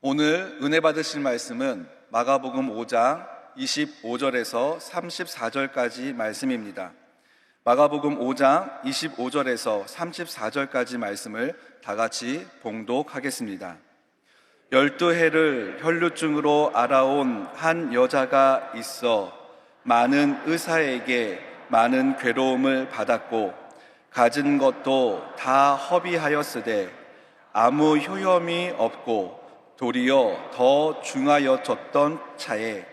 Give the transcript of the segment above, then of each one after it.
오늘 은혜 받으실 말씀은 마가복음 5장 25절에서 34절까지 말씀입니다. 마가복음 5장 25절에서 34절까지 말씀을 다 같이 봉독하겠습니다. 12해를 혈루증으로 알아온 한 여자가 있어 많은 의사에게 많은 괴로움을 받았고 가진 것도 다 허비하였으되 아무 효험이 없고 도리어 더 중하여졌던 차에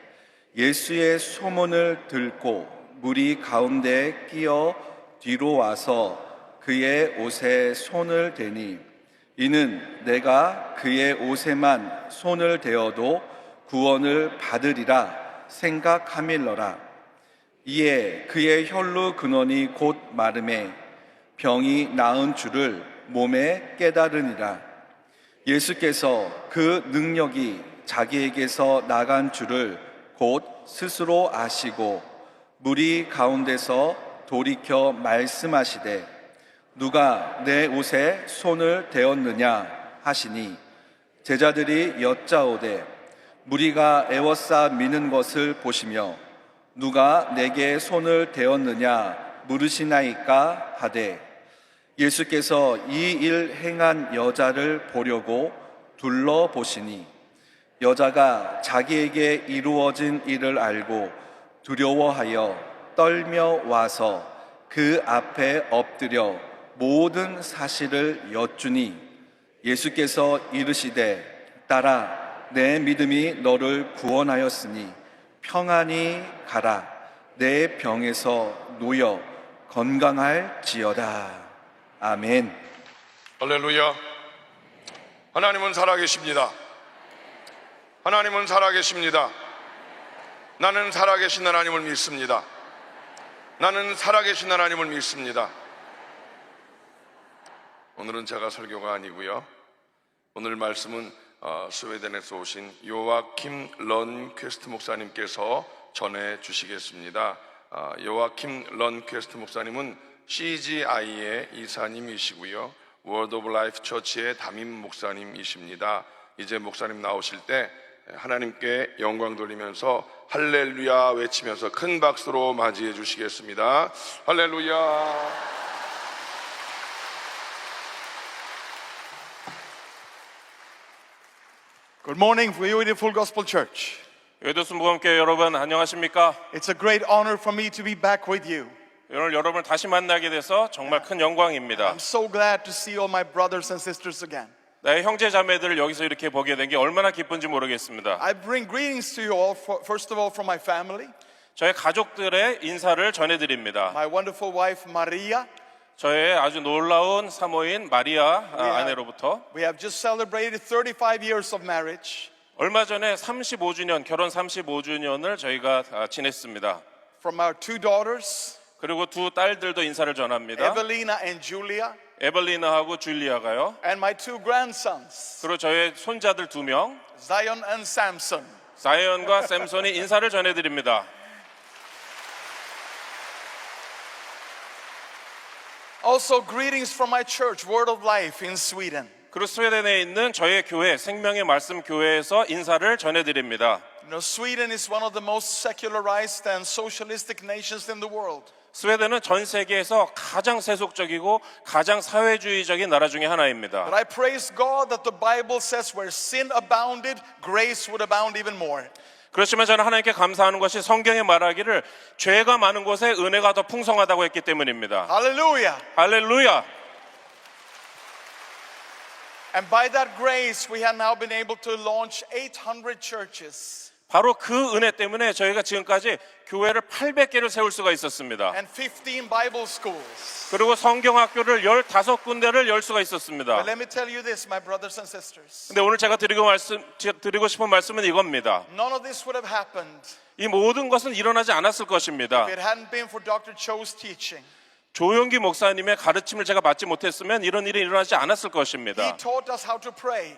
예수의 소문을 듣고 무리 가운데 끼어 뒤로 와서 그의 옷에 손을 대니 이는 내가 그의 옷에만 손을 대어도 구원을 받으리라 생각함일러라. 이에 그의 혈루 근원이 곧 마름에 병이 나은 줄을 몸에 깨달으니라. 예수께서 그 능력이 자기에게서 나간 줄을 곧 스스로 아시고 무리 가운데서 돌이켜 말씀하시되 누가 내 옷에 손을 대었느냐 하시니 제자들이 여짜오되 무리가 애워싸 미는 것을 보시며 누가 내게 손을 대었느냐 물으시나이까 하되 예수께서 이 일 행한 여자를 보려고 둘러보시니 여자가 자기에게 이루어진 일을 알고 두려워하여 떨며 와서 그 앞에 엎드려 모든 사실을 여쭈니 예수께서 이르시되 딸아 내 믿음이 너를 구원하였으니 평안히 가라 내 병에서 놓여 건강할지어다. 아멘. 할렐루야. 하나님은 살아계십니다. 하나님은 살아계십니다. 나는 살아계신 하나님을 믿습니다. 나는 살아계신 하나님을 믿습니다. 오늘은 제가 설교가 아니고요. 오늘 말씀은 스웨덴에서 오신 요아킴 런퀘스트 목사님께서 전해 주시겠습니다. 요아킴 런퀘스트 목사님은 CGI의 이사님이시고요. 월드 오브 라이프 처치의 담임 목사님이십니다. 이제 목사님 나오실 때 하나님께 영광 돌리면서 할렐루야 외치면서 큰 박수로 맞이해 주시겠습니다. 할렐루야. Good morning, Beautiful Gospel Church. 외도순복음교회 여러분 안녕하십니까? It's a great honor for me to be back with you. 오늘 여러분을 다시 만나게 돼서 정말 큰 영광입니다. I'm so glad to see all my brothers and sisters again. 나의 형제 자매들을 여기서 이렇게 보게 된 게 얼마나 기쁜지 모르겠습니다. I bring greetings to you all, first of all from my family. 저의 가족들의 인사를 전해드립니다. My wonderful wife Maria. 저의 아주 놀라운 사모인 마리아 아내로부터 We have just celebrated 35 years of marriage. 얼마 전에 35주년, 결혼 35주년을 저희가 지냈습니다. From our two daughters, 그리고 두 딸들도 인사를 전합니다. Evelina and Julia, 에벨리나하고 줄리아가요. and my two grandsons, 그리고 저의 손자들 2명, Zion and Samson. 자이언과 샘손이 인사를 전해드립니다. Also greetings from my church, Word of Life in Sweden. 그리고 스웨덴에 있는 저의 교회, 생명의 말씀 교회에서 인사를 전해드립니다. You know, Sweden is one of the most secularized and socialistic nations in the world. 스웨덴은 전 세계에서 가장 세속적이고 가장 사회주의적인 나라 중에 하나입니다. But I praise God that the Bible says where sin abounded, grace would abound even more. 그렇지만 저는 하나님께 감사하는 것이 성경에 말하기를 죄가 많은 곳에 은혜가 더 풍성하다고 했기 때문입니다. Hallelujah. 할렐루야! And by that grace we have now been able to launch 800 churches 바로 그 은혜 때문에 저희가 지금까지 교회를 800개를 세울 수가 있었습니다. and 15 Bible schools. 그리고 성경학교를 15군데를 열 수가 있었습니다. But let me tell you this, my brothers and sisters. 근데 오늘 제가 드리고 싶은 말씀은 이겁니다. None of this would have happened 이 모든 것은 일어나지 않았을 것입니다. if it hadn't been for Dr. Cho's teaching. 조용기 목사님의 가르침을 제가 받지 못했으면 이런 일이 일어나지 않았을 He 것입니다. taught us how to pray.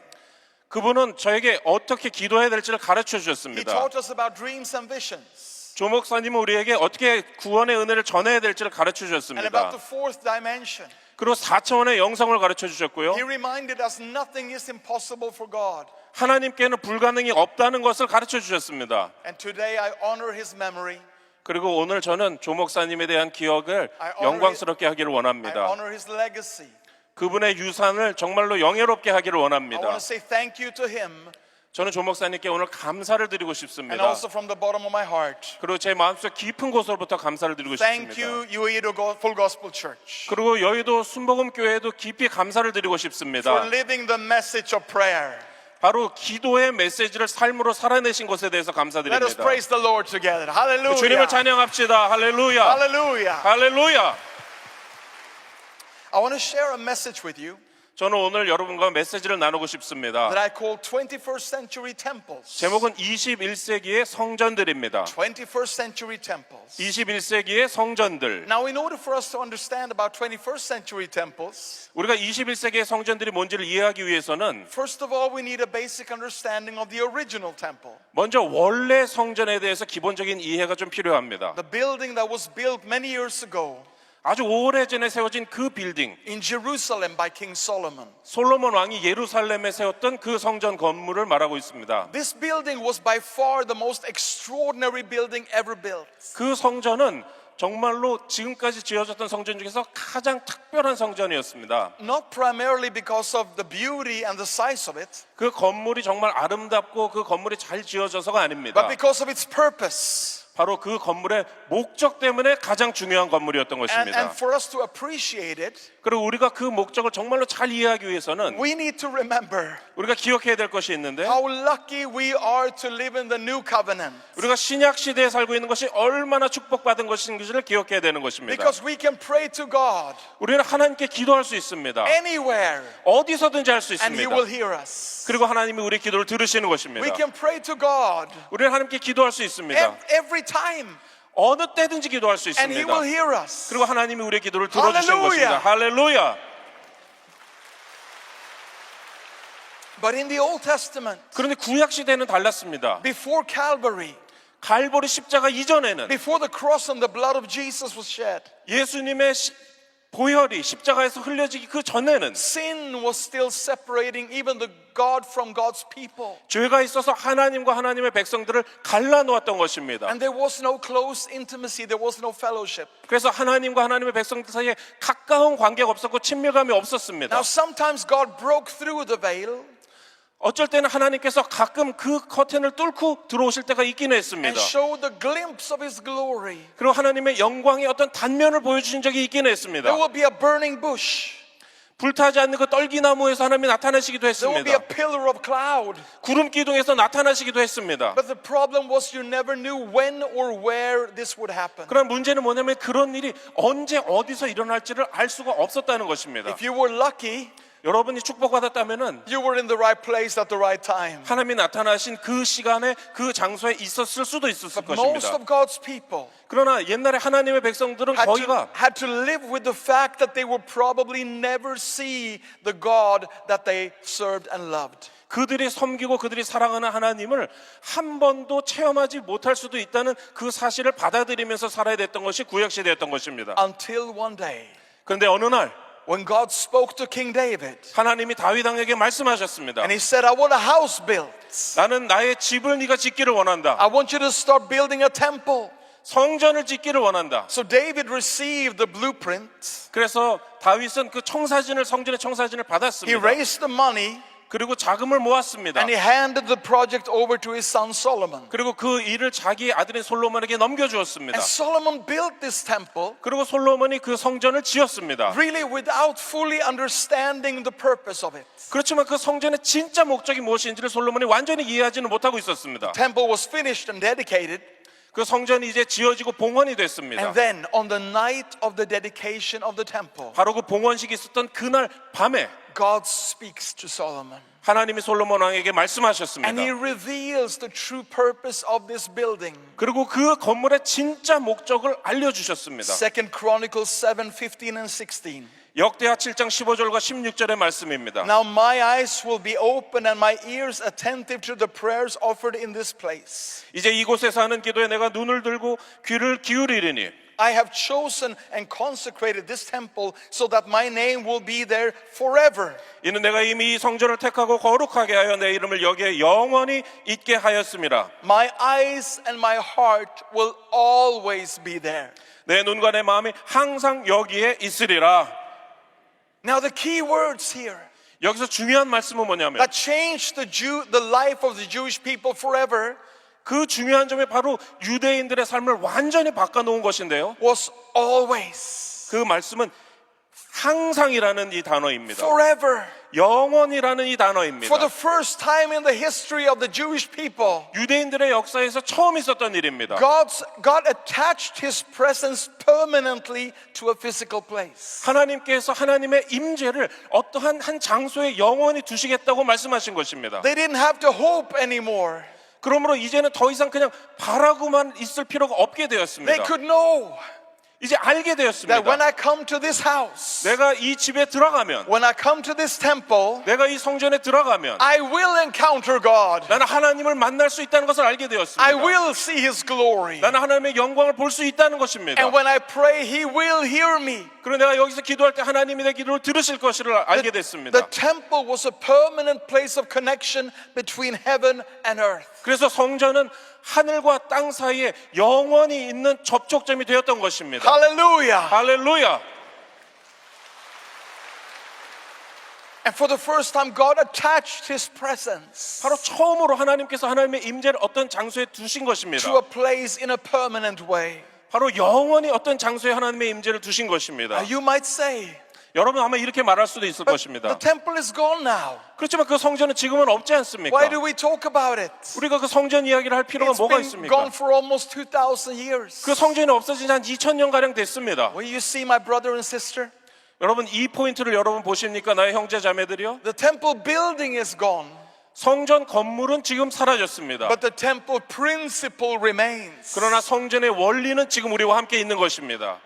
그분은 저에게 어떻게 기도해야 될지를 가르쳐 He 주셨습니다. taught us about dreams and visions 조 목사님은 우리에게 어떻게 구원의 은혜를 전해야 될지를 가르쳐 and 주셨습니다. about the fourth dimension. 그리고 4차원의 영성을 가르쳐 주셨고요. He reminded us nothing is impossible for God. 하나님께는 불가능이 없다는 것을 가르쳐 주셨습니다. And today I honor his memory. 그리고 오늘 저는 조 목사님에 대한 기억을 I honor 영광스럽게 하기를 I 원합니다. honor his legacy. 그분의 유산을 정말로 영예롭게 하기를 I 원합니다. want to say thank you to him 저는 조 목사님께 오늘 감사를 드리고 and 싶습니다. also from the bottom of my heart. 그리고 제 마음속 깊은 곳으로부터 감사를 드리고 Thank 싶습니다. you, UAE Full Gospel Church, 그리고 여의도 순복음 교회에도 깊이 감사를 드리고 싶습니다. for living the message of prayer. 바로 기도의 메시지를 삶으로 살아내신 것에 대해서 Let us 감사드립니다. praise the Lord together. Hallelujah. 주님을 찬양합시다. 할렐루야. Hallelujah. 할렐루야. I want to share a message with you 저는 오늘 여러분과 메시지를 나누고 싶습니다. that I call 21st century temples. 제목은 21세기의 성전들입니다. 21st century temples. 21세기의 성전들. Now, in order for us to understand about 21st century temples, 우리가 21세기의 성전들이 뭔지를 이해하기 위해서는 first of all, we need a basic understanding of the original temple. 먼저 원래 성전에 대해서 기본적인 이해가 좀 필요합니다. The building that was built many years ago 아주 오래전에 세워진 그 빌딩, in Jerusalem by King Solomon. 솔로몬 왕이 예루살렘에 세웠던 그 성전 건물을 말하고 있습니다. This building was by far the most extraordinary building ever built. 그 성전은 정말로 지금까지 지어졌던 성전 중에서 가장 특별한 성전이었습니다. Not primarily because of the beauty and the size of it, 그 건물이 정말 아름답고 그 건물이 잘 지어져서가 아닙니다. but because of its purpose. 바로 그 건물의 목적 때문에 가장 중요한 건물이었던 것입니다. And for us to appreciate it, 그리고 우리가 그 목적을 정말로 잘 이해하기 위해서는 we need to remember 우리가 기억해야 될 것이 있는데 how lucky we are to live in the new covenant. 우리가 신약 시대에 살고 있는 것이 얼마나 축복받은 것인지를 기억해야 되는 것입니다. Because we can pray to God 우리는 하나님께 기도할 수 있습니다. anywhere 어디서든지 할 수 and He 있습니다. will hear us. 그리고 하나님이 우리 기도를 들으시는 것입니다. We can pray to God 우리는 하나님께 기도할 수 있습니다. every time 어느 때든지 기도할 수 and He 있습니다. will hear us. 그리고 하나님이 우리의 기도를 들어주시는 할렐루야. 것입니다. 할렐루야. But in the Old Testament, 그런데 구약 시대는 달랐습니다. before Calvary, 갈보리 십자가 이전에는 before the cross and the blood of Jesus was shed, 예수님의 보혈이 십자가에서 흘려지기 그 전에는 sin was still separating even the God from God's people. 죄가 있어서 하나님과 하나님의 백성들을 갈라놓았던 것입니다. And there was no close intimacy, there was no fellowship. 그래서 하나님과 하나님의 백성들 사이에 가까운 관계가 없었고 친밀감이 없었습니다. Now sometimes God broke through the veil 어쩔 때는 하나님께서 가끔 그 커튼을 뚫고 들어오실 때가 있긴 and 했습니다. showed the glimpse of His glory. 그리고 하나님의 영광의 어떤 단면을 보여주신 적이 있긴 했습니다. There will be a burning bush. 불타지 않는 그 떨기나무에서 하나님이 나타나시기도 There will be 했습니다. a pillar of cloud. 구름 기둥에서 나타나시기도 했습니다. But the problem was you never knew when or where this would happen. 그런 문제는 뭐냐면 그런 일이 언제 어디서 일어날지를 알 수가 없었다는 것입니다. If you were lucky, 여러분이 축복받았다면은 you were in the right place at the right time. 하나님이 나타나신 그 시간에 그 장소에 있었을 수도 있었을 But most 것입니다. of God's people 그러나 옛날에 하나님의 백성들은 거기가 had to live with the fact that they would probably never see the God that they served and loved. 그들이 섬기고 그들이 사랑하는 하나님을 한 번도 체험하지 못할 수도 있다는 그 사실을 받아들이면서 살아야 됐던 것이 구약시대였던 것입니다. Until one day, 그런데 어느 날 when God spoke to King David, 하나님이 다윗 왕에게 말씀하셨습니다. and He said, I want a house built. 나는 나의 집을 네가 짓기를 원한다. I want you to start building a temple. 성전을 짓기를 원한다. So David received the blueprint. 그래서 다윗은 그 청사진을 성전의 청사진을 He 받았습니다. raised the money 그리고 자금을 모았습니다. and he handed the project over to his son Solomon. 그리고 그 일을 자기 아들인 솔로몬에게 넘겨주었습니다. And Solomon built this temple 그리고 솔로몬이 그 성전을 지었습니다. really without fully understanding the purpose of it. 그렇지만 그 성전의 진짜 목적이 무엇인지를 솔로몬이 완전히 이해하지는 못하고 있었습니다. Temple was finished and dedicated. 그 성전이 이제 지어지고 봉헌이 됐습니다. And then on the night of the dedication of the temple, 바로 그 봉헌식이 있었던 그날 밤에 God speaks to Solomon. 하나님이 솔로몬 왕에게 And 말씀하셨습니다. he reveals the true purpose of this building. 그리고 그 건물의 진짜 목적을 알려주셨습니다. 2 Chronicles 7, 15 and 16. 역대하 7장 15절과 16절의 말씀입니다. Now my eyes will be open and my ears attentive to the prayers offered in this place. 이제 이곳에서 하는 기도에 내가 눈을 들고 귀를 기울이리니 I have chosen and consecrated this temple so that my name will be there forever. 이는 내가 이미 이 성전을 택하고 거룩하게 하여 내 이름을 여기에 영원히 있게 하였습니다. My eyes and my heart will always be there. 내 눈과 내 마음이 항상 여기에 있으리라. Now the key words here 여기서 중요한 말씀은 뭐냐면 that changed the life of the Jewish people forever 그 중요한 점이 바로 유대인들의 삶을 완전히 바꿔놓은 것인데요. was always, 그 말씀은 항상이라는 이 단어입니다. forever. 영원이라는 이 For 단어입니다. the first time in the history of the Jewish people, 유대인들의 역사에서 처음 있었던 일입니다. God attached His presence permanently to a physical place. 하나님께서 하나님의 임재를 어떠한 한 장소에 영원히 두시겠다고 말씀하신 것입니다. They didn't have to hope anymore. 그러므로 이제는 더 이상 그냥 바라고만 있을 필요가 없게 They 되었습니다. could know 이제 알게 that 되었습니다. when I come to this house, 내가 이 집에 들어가면, when I come to this temple, 내가 이 성전에 들어가면 I will encounter God. 나는 하나님을 만날 수 있다는 것을 알게 되었습니다. I will see His glory. 나는 하나님의 영광을 볼 수 있다는 것입니다. And when I pray, He will hear me. 그리고 내가 여기서 기도할 때 하나님이 내 기도를 들으실 것을 알게 됐습니다. The temple was a permanent place of connection between heaven and earth. 그래서 성전은 하늘과 땅 사이에 영원히 있는 접촉점이 되었던 것입니다. Hallelujah. 할렐루야. And for the first time, God attached His presence 바로 처음으로 하나님께서 하나님의 임재를 어떤 장소에 두신 것입니다. to a place in a permanent way. 바로 영원히 어떤 장소에 하나님의 임재를 두신 것입니다. You might say, 여러분 아마 이렇게 말할 수도 있을 the 것입니다. temple is gone now. 그렇지만 그 성전은 지금은 없지 않습니까? Why do we talk about it? 우리가 그 성전 이야기를 할 필요가 It's 뭐가 been 있습니까? gone for almost 2,000 years. 그 성전이 없어진 지 한 2000년 가량 됐습니다. Will you see my brother and sister? 여러분 이 포인트를 여러분 보십니까? 나의 형제 자매들이요? The temple building is gone, 성전 건물은 지금 사라졌습니다. but the temple principle remains. 그러나 성전의 원리는 지금 우리와 함께 있는 것입니다.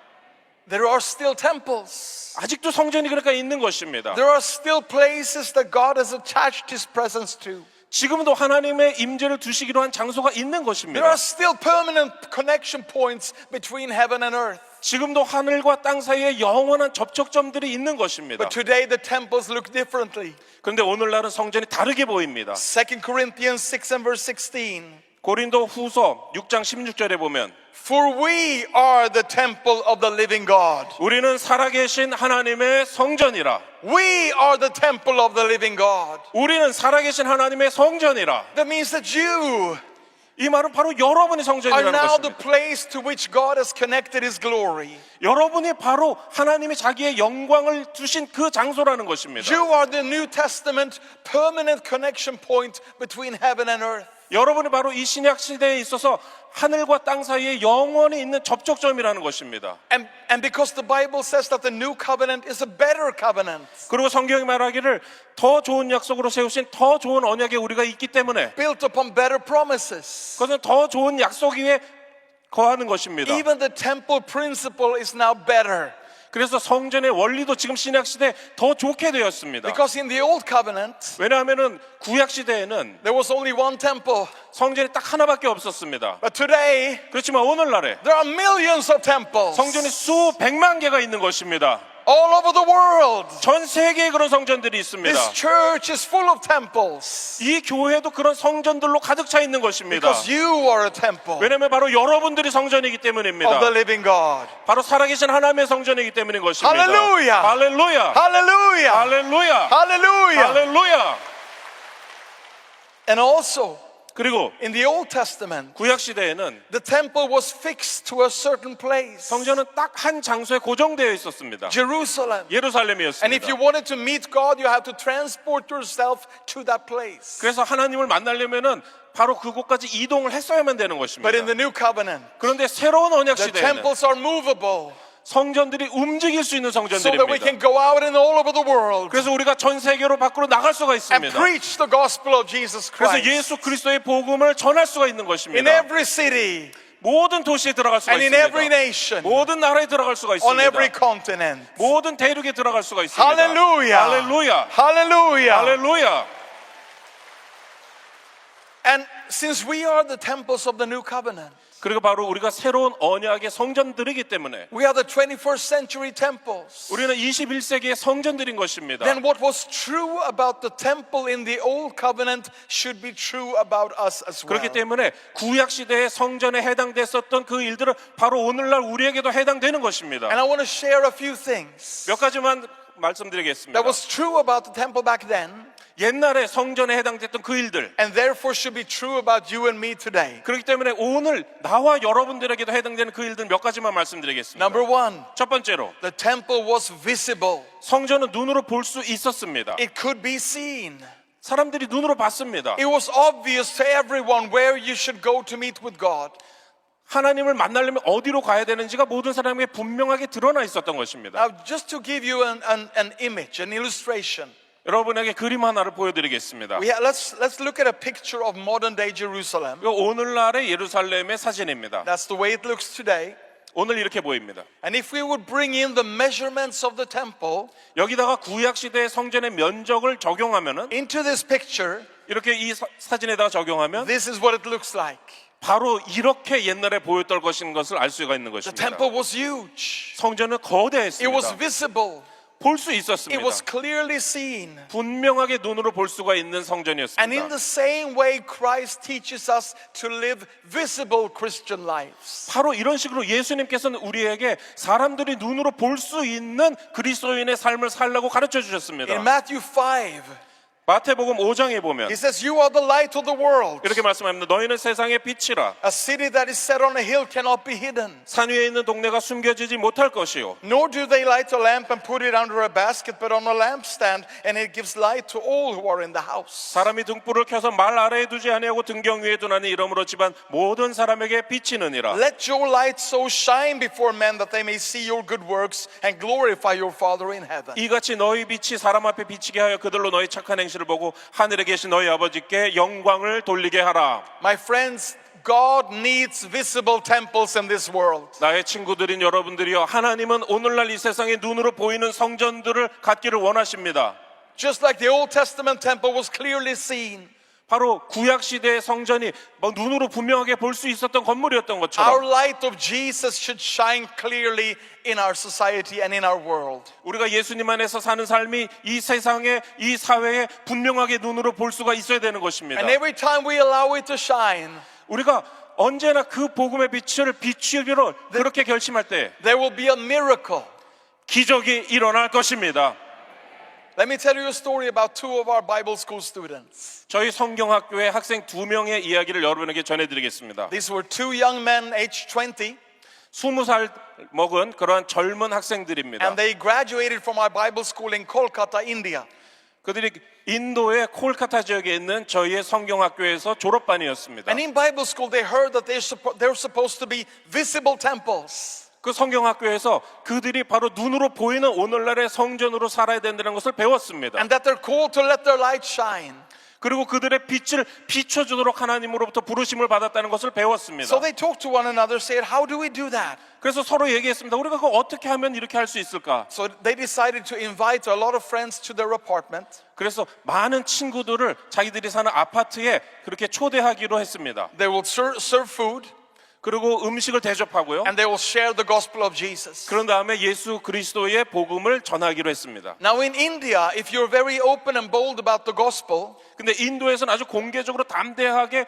There are still temples. 아직도 성전이 그러니까 있는 것입니다. There are still places that God has attached His presence to. 지금도 하나님의 임재를 두시기로 한 장소가 있는 There 것입니다. are still permanent connection points between heaven and earth. 지금도 하늘과 땅 사이에 영원한 접촉점들이 있는 것입니다. But today the temples look differently. 그런데 오늘날은 성전이 다르게 보입니다. 2 Corinthians 6 and verse 16. 고린도 후서 6장 16절에 보면 For we are the temple of the living God. 우리는 살아계신 하나님의 성전이라. We are the temple of the living God. 우리는 살아계신 하나님의 성전이라. That means that you 이 말은 바로 여러분이 are 성전이라는 now the 것입니다. place to which God has connected His glory. 여러분이 바로 하나님이 자기의 영광을 두신 그 장소라는 것입니다. You are the New Testament permanent connection point between heaven and earth. 여러분이 바로 이 신약 시대에 있어서 하늘과 땅 사이에 영원히 있는 접촉점이라는 것입니다. And because the Bible says that the new covenant is a better covenant, 그리고 성경이 말하기를 더 좋은 약속으로 세우신 더 좋은 언약에 우리가 있기 때문에 built upon better promises, 그것은 더 좋은 약속 위에 거하는 것입니다. even the temple principle is now better. 그래서 성전의 원리도 지금 신약 시대에 더 좋게 되었습니다. Because in the old covenant, 왜냐하면은 구약 시대에는 there was only one temple. 성전이 딱 하나밖에 없었습니다. But today, 그렇지만 오늘날에 there are millions of temples 성전이 수백만 개가 있는 것입니다. all over the world. 전 세계에 그런 성전들이 있습니다. This church is full of temples 이 교회도 그런 성전들로 가득 차 있는 것입니다. because you are a temple 왜냐하면 바로 여러분들이 성전이기 of 때문입니다. the living God. 바로 살아계신 하나님의 성전이기 때문인 것입니다. 할렐루야! 할렐루야! Hallelujah! 할렐루야! Hallelujah! 할렐루야! And also, 그리고 in the Old Testament, 구약 시대에는 the temple was fixed to a certain place, 성전은 딱 한 장소에 고정되어 있었습니다. Jerusalem. And if 예루살렘이었습니다. you wanted to meet God, you had to transport yourself to that place. 그래서 하나님을 만나려면은 바로 그곳까지 이동을 했어야만 되는 것입니다. But in the new covenant, 그런데 새로운 언약 the 시대에는 temples are movable 성전들이 움직일 수 있는 so that we 성전들입니다. can go out and all over the world 그래서 우리가 전 세계로 밖으로 나갈 수가 and 있습니다. preach the gospel of Jesus 그래서 Christ 예수 그리스도의 복음을 전할 수가 있는 in 것입니다. every city 모든 도시에 들어갈 수가 and in every 있습니다. nation, 모든 나라에 들어갈 수가 on every 있습니다. continent. 모든 대륙에 들어갈 수가 있습니다. Hallelujah! 할렐루야! Hallelujah! 할렐루야! And since we are the temples of the new covenant, 그리고 바로 우리가 새로운 언약의 성전들이기 때문에 We are the 21st century temples. 우리는 21세기의 성전들인 것입니다. Then what was true about the temple in the old covenant should be true about us as well. 그렇기 때문에 구약 시대의 성전에 해당됐었던 그 일들은 바로 오늘날 우리에게도 해당되는 것입니다. And I want to share a few things 몇 가지만 말씀드리겠습니다. that was true about the temple back then 옛날에 성전에 해당됐던 그 일들, and therefore should be true about you and me today. 그렇기 때문에 오늘 나와 여러분들에게도 해당되는 그 일들 몇 가지만 말씀드리겠습니다. Number one, 첫 번째로 the temple was visible. 성전은 눈으로 볼 수 있었습니다. It could be seen. 사람들이 눈으로 봤습니다. It was obvious to everyone where you should go to meet with God. 하나님을 만나려면 어디로 가야 되는지가 모든 사람에게 분명하게 드러나 있었던 것입니다. Now, just to give you an image, an illustration, 여러분에게 그림 하나를 보여드리겠습니다. let's look at a picture of modern day Jerusalem. 이거 오늘날의 예루살렘의 사진입니다. That's the way it looks today. 오늘 이렇게 보입니다. And if we would bring in the measurements of the temple 여기다가 구약 시대의 성전의 면적을 적용하면은 into this picture, 이렇게 이 사진에다가 적용하면 this is what it looks like. 바로 이렇게 옛날에 보였던 것인 것을 알 수가 있는 The 것입니다. temple was huge. 성전은 It was 거대했습니다. visible. 볼 수 It 있었습니다. was clearly seen. 분명하게 눈으로 볼 수가 있는 And in 성전이었습니다. the same way, Christ teaches us to live visible Christian lives. 바로 이런 식으로 예수님께서는 우리에게 사람들이 눈으로 볼 수 있는 그리스도인의 삶을 살라고 가르쳐 주셨습니다. In Matthew 5, 마태복음 5장에 보면 he says, "You are the light of the world. 이렇게 말씀합니다. 너희는 세상의 빛이라. A city that is set on a hill cannot be hidden. 산 위에 있는 동네가 숨겨지지 못할 것이요. Nor do they light a lamp and put it under a basket, but on a lampstand, and it gives light to all who are in the house." 사람이 등불을 켜서 말 아래에 두지 아니하고 등경 위에 두나니 이러므로 집안 모든 사람에게 비치느니라. Let your light so shine before men that they may see your good works and glorify your Father in heaven. 이같이 너희 빛이 사람 앞에 비치게 하여 그들로 너희 착한 행실을 보고 하늘에 계신 너희 아버지께 영광을 돌리게 하라. My friends, God needs visible temples in this world. 나의 친구들인 여러분들이여, 하나님은 오늘날 이 세상에 눈으로 보이는 성전들을 갖기를 원하십니다. Just like the Old Testament temple was clearly seen, 바로 구약 시대의 성전이 눈으로 분명하게 볼 수 있었던 건물이었던 our 것처럼 light of Jesus should shine clearly in our society and in our world. 우리가 예수님 안에서 사는 삶이 이 세상에, 이 사회에 분명하게 눈으로 볼 수가 있어야 되는 것입니다. And every time we allow it to shine, 우리가 언제나 그 복음의 빛을 비추기로 그렇게 결심할 때 there will be a miracle. 기적이 일어날 것입니다. Let me tell you a story about two of our Bible school students. 저희 성경학교의 학생 2명의 이야기를 여러분에게 전해드리겠습니다. These were two young men, aged 20, 20살 먹은 그러한 젊은 학생들입니다. and they graduated from our Bible school in Kolkata, India. 그들이 인도의 콜카타 지역에 있는 저희의 성경학교에서 졸업반이었습니다. And in Bible school, they heard that they're supposed to be visible temples. 그 성경학교에서 그들이 바로 눈으로 보이는 오늘날의 성전으로 살아야 된다는 것을 배웠습니다. And that they're called to let their light shine. 그리고 그들의 빛을 비춰주도록 하나님으로부터 부르심을 받았다는 것을 배웠습니다. So they talked to one another, said, "How do we do that?" 그래서 서로 얘기했습니다. 우리가 그거 어떻게 하면 이렇게 할 수 있을까? So they decided to invite a lot of friends to their apartment. 그래서 많은 친구들을 자기들이 사는 아파트에 그렇게 초대하기로 했습니다. They will serve food, 그리고 음식을 대접하고요. and they will share the gospel of Jesus. 그런 다음에 예수 그리스도의 복음을 전하기로 했습니다. Now in India, if you're very open and bold about the gospel, 근데 인도에서는 아주 공개적으로 담대하게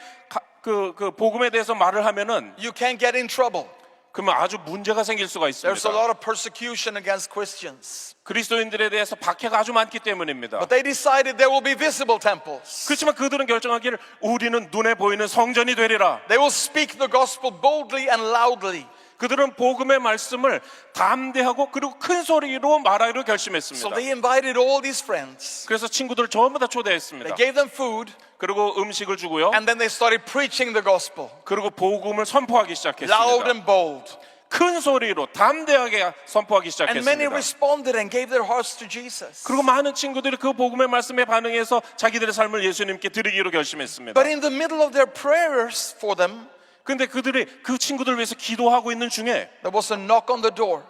그 복음에 대해서 말을 하면은 you can't get in trouble. 그러면 아주 문제가 생길 수가 There's a 있습니다. lot of persecution against Christians. 그리스도인들에 대해서 박해가 아주 많기 때문입니다. But they decided there will be visible temples. 그렇지만 그들은 결정하기를 우리는 눈에 보이는 성전이 되리라. They will speak the gospel boldly and loudly. 그들은 복음의 말씀을 담대하고 그리고 큰 소리로 말하기로 So 결심했습니다. they invited all these friends. 그래서 친구들을 전부 다 They 초대했습니다. gave them food, 그리고 음식을 주고요. and then they started preaching the gospel. 그리고 복음을 선포하기 Loud 시작했습니다. and bold. 큰 소리로 담대하게 선포하기 And many 시작했습니다. responded and gave their hearts to Jesus. 그리고 많은 친구들이 그 복음의 말씀에 반응해서 자기들의 삶을 예수님께 드리기로 결심했습니다. But in the middle of their prayers for them, 근데 그들이 그 친구들 위해서 기도하고 있는 중에 there was a knock on the door.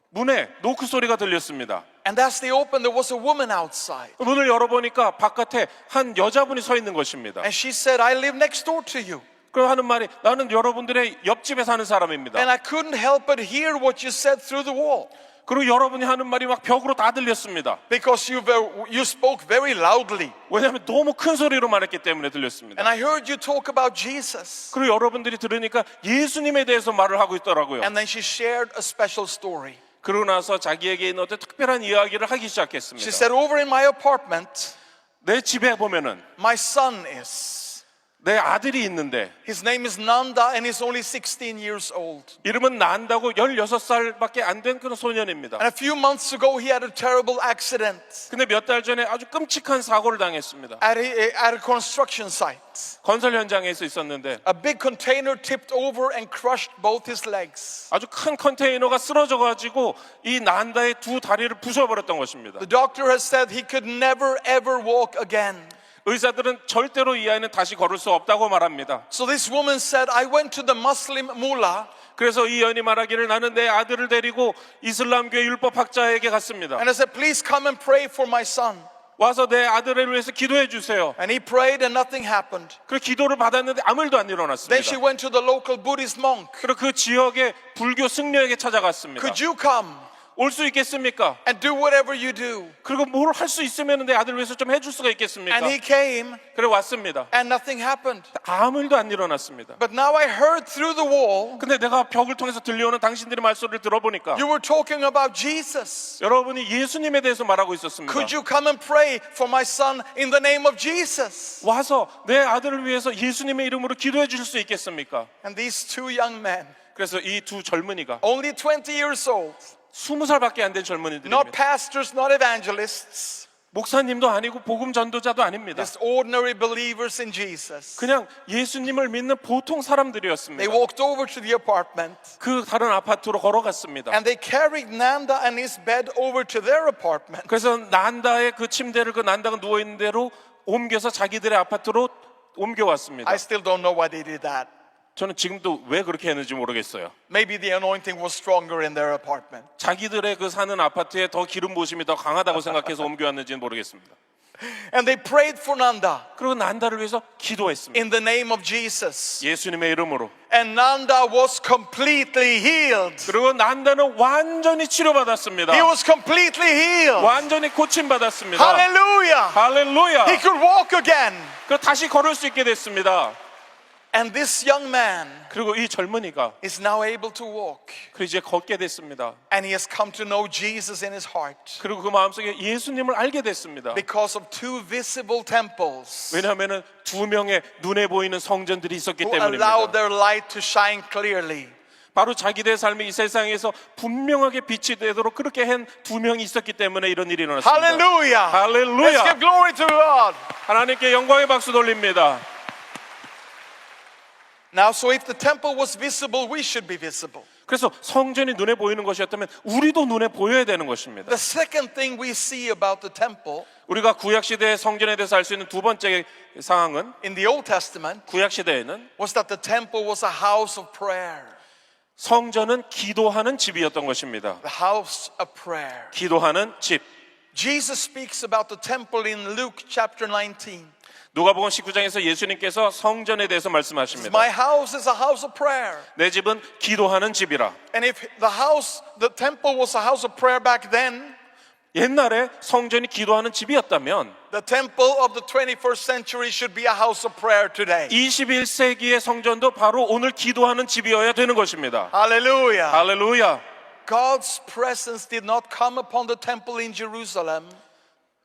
문에 노크 소리가 들렸습니다. And as they opened, there was a woman outside. 문을 열어보니까 바깥에 한 여자분이 서 있는 것입니다. And she said, "I live next door to you." 그 하는 말이 나는 여러분들의 옆집에 사는 사람입니다. And I couldn't help but hear what you said through the wall. 그리고 여러분이 하는 말이 막 벽으로 다 들렸습니다. Because you spoke very loudly. 왜냐하면 너무 큰 소리로 말했기 때문에 들렸습니다. And I heard you talk about Jesus. 그리고 여러분들이 들으니까 예수님에 대해서 말을 하고 있더라고요. And then she shared a special story. 그러고 나서 자기에게 있는 어떤 특별한 이야기를 하기 She 시작했습니다. said, over in my apartment, 내 집에 보면은 my son is. 내 아들이 있는데 His name is Nanda and he's only 16 years old. 이름은 난다고 16살밖에 안 된 그런 소년입니다. And a few months ago he had a terrible accident 근데 몇 달 전에 아주 끔찍한 사고를 당했습니다. at a construction site. 건설 현장에서 있었는데 A big container tipped over and crushed both his legs. 아주 큰 컨테이너가 쓰러져 가지고 이 난다의 두 다리를 부숴버렸던 것입니다. The doctor has said he could never ever walk again. 의사들은 절대로 이 아이는 다시 걸을 수 없다고 말합니다. So this woman said, I went to the Muslim mullah 그래서 이 여인이 말하기를 나는 내 아들을 데리고 이슬람교 율법학자에게 갔습니다. and I said, please come and pray for my son. 와서 내 아들을 위해서 기도해 주세요. And he prayed and nothing happened. 그 기도를 받았는데 아무 일도 안 Then she 일어났습니다. went to the local Buddhist monk. 그리고 그 지역의 불교 승려에게 찾아갔습니다. Could you come 올 수 있겠습니까? and do whatever you do? 그리고 뭘 할 수 있으면 내 아들 위해서 좀 해줄 수가 있겠습니까? And he came 그래 왔습니다. and nothing happened. 아무 일도 안 일어났습니다. But now I heard through the wall 근데 내가 벽을 통해서 들려오는 당신들의 말소리를 들어보니까 you were talking about Jesus. 여러분이 예수님에 대해서 말하고 있었습니다. Could you come and pray for my son in the name of Jesus? 와서 내 아들을 위해서 예수님의 이름으로 기도해 주실 수 있겠습니까? And these two young men, 그래서 이 두 젊은이가 only 20 years old, 20살밖에 안 된 not 젊은이들입니다. pastors, not evangelists, 목사님도 아니고 복음 전도자도 아닙니다. just ordinary believers in Jesus. 그냥 예수님을 믿는 보통 They 사람들이었습니다. walked over to the apartment 그 다른 아파트로 걸어갔습니다. and they carried Nanda and his bed over to their apartment. 그래서 난다의 그 침대를 그 난다가 누워 있는 대로 옮겨서 자기들의 아파트로 옮겨왔습니다. I still don't know why they did that. 저는 지금도 왜 그렇게 했는지 모르겠어요. Maybe the anointing was stronger in their apartment. 자기들의 그 사는 아파트에 더 기름 부으심이 더 강하다고 생각해서 옮겨왔는지는 모르겠습니다. And they prayed for Nanda 그리고 난다를 위해서 기도했습니다. in the name of Jesus. 예수님의 이름으로. And Nanda was completely healed. 그리고 난다는 완전히 치료받았습니다. He was completely healed. 완전히 고침받았습니다. Hallelujah. 할렐루야. He could walk again. 그 다시 걸을 수 있게 됐습니다. And this young man 그리고 이 젊은이가 is now able to walk. 그 이제 걷게 됐습니다. And he has come to know Jesus in his heart 그리고 그 마음속에 예수님을 알게 됐습니다. because of two visible temples 왜냐하면은 두 명의 눈에 보이는 성전들이 있었기 who allowed 때문입니다. their light to shine clearly. 바로 자기들의 삶이 이 세상에서 분명하게 빛이 되도록 그렇게 한 두 명이 있었기 때문에 이런 일이 일어났습니다. Hallelujah. Hallelujah. Let's give glory to God. 하나님께 영광의 박수 돌립니다. Now, so if the temple was visible, we should be visible. 그래서 성전이 눈에 보이는 것이었다면 우리도 눈에 보여야 되는 것입니다. The second thing we see about the temple 우리가 구약 시대의 성전에 대해서 알 수 있는 두 번째 상황은 in the Old Testament 구약 시대에는 was that the temple was a house of prayer. 성전은 기도하는 집이었던 것입니다. The house of prayer. 기도하는 집. Jesus speaks about the temple in Luke chapter 19. 누가복음 19장에서 예수님께서 성전에 대해서 말씀하십니다. My house is a house of prayer. 내 집은 기도하는 집이라. And if the temple was a house of prayer back then, 옛날에 성전이 기도하는 집이었다면 the temple of the 21st century should be a house of prayer today. 21세기의 성전도 바로 오늘 기도하는 집이어야 되는 것입니다. Hallelujah. 할렐루야. God's presence did not come upon the temple in Jerusalem